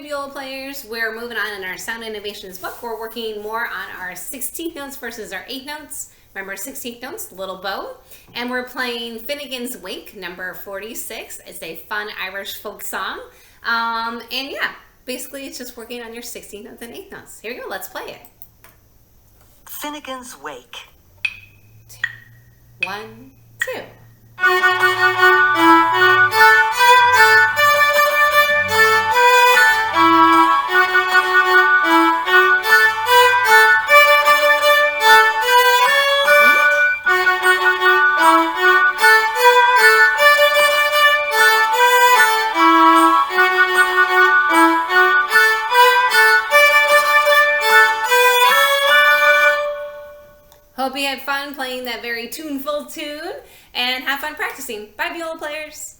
viola players, we're moving on in our sound innovations book. We're working more on our 16th notes versus our 8th notes. Remember 16th notes, little bow. And we're playing Finnegan's Wake, number 46. It's a fun Irish folk song. And yeah, basically it's just working on your 16th notes and 8th notes. Here we go, let's play it. Finnegan's Wake. 1, 2. Hope you had fun playing that very tuneful tune and have fun practicing. Bye, viola players.